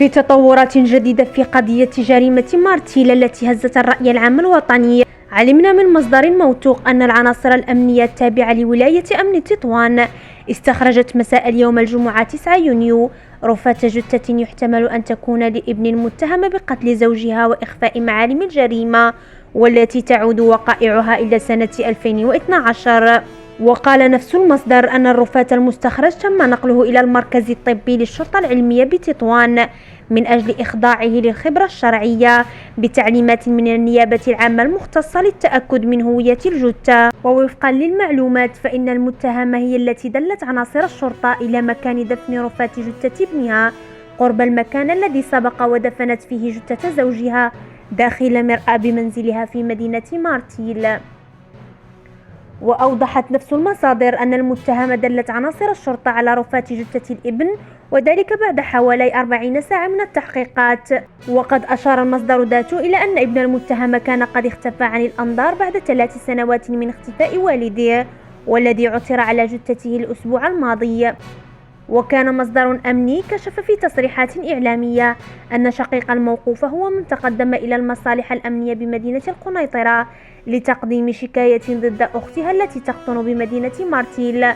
في تطورات جديدة في قضية جريمة مارتيل التي هزت الرأي العام الوطني، علمنا من مصدر موثوق أن العناصر الأمنية التابعة لولاية أمن تطوان استخرجت مساء اليوم الجمعة 9 يونيو رفاة جثة يحتمل أن تكون لابن المتهم بقتل زوجها وإخفاء معالم الجريمة، والتي تعود وقائعها إلى سنة 2012. وقال نفس المصدر أن الرفاة المستخرج تم نقله إلى المركز الطبي للشرطة العلمية بتطوان من أجل إخضاعه للخبرة الشرعية بتعليمات من النيابة العامة المختصة للتأكد من هوية الجثة. ووفقا للمعلومات فإن المتهمة هي التي دلت عناصر الشرطة إلى مكان دفن رفاة جثة ابنها قرب المكان الذي سبق ودفنت فيه جثة زوجها داخل مرآب بمنزلها في مدينة مارتيل. وأوضحت نفس المصادر أن المتهمة دلت عناصر الشرطة على رفاة جثة الابن، وذلك بعد حوالي 40 ساعة من التحقيقات. وقد أشار المصدر ذاته إلى أن ابن المتهمة كان قد اختفى عن الأنظار بعد 3 سنوات من اختفاء والده، والذي عثر على جثته الأسبوع الماضي. وكان مصدر أمني كشف في تصريحات إعلامية أن شقيق الموقوف هو من تقدم إلى المصالح الأمنية بمدينة القنيطرة لتقديم شكاية ضد أختها التي تقطن بمدينة مارتيل،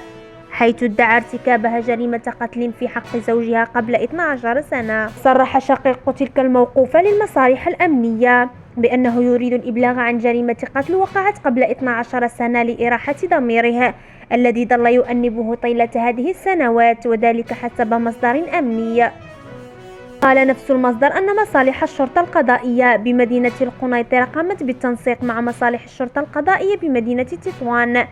حيث ادعى ارتكابها جريمة قتل في حق زوجها قبل 12 سنة. صرح شقيق تلك الموقوفة للمصالح الأمنية بأنه يريد الإبلاغ عن جريمة قتل وقعت قبل 12 سنة لإراحة ضميره الذي ظل يؤنبه طيلة هذه السنوات، وذلك حسب مصدر أمني. قال نفس المصدر أن مصالح الشرطة القضائية بمدينة القنيطرة قامت بالتنسيق مع مصالح الشرطة القضائية بمدينة تطوان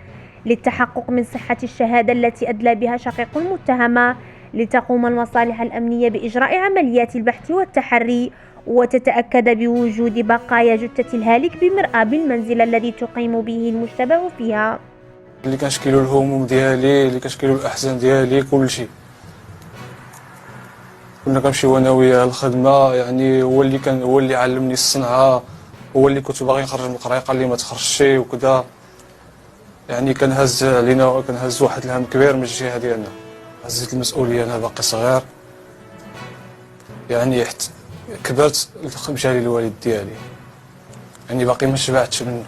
للتحقق من صحة الشهادة التي أدلى بها شقيق المتهمة، لتقوم المصالح الأمنية بإجراء عمليات البحث والتحري وتتأكد بوجود بقايا جثة الهالك بمرآب المنزل الذي تقيم به المشتبه فيها. اللي كنشكيلو الهموم ديالي، اللي كنشكيلو الأحزان ديالي، كلشي. كنا كنمشيو انا وياه الخدمه، يعني هو اللي علمني الصنعه، هو اللي كنت باغي نخرج من القرايه قال لي ما تخرجش وكذا. يعني كنهز علينا، كنهز واحد الهم كبير من الجهه ديالنا، هزيت المسؤوليه انا باقي صغير، يعني كبرت مشى لي الوالد ديالي، يعني باقي ما شبعتش منه.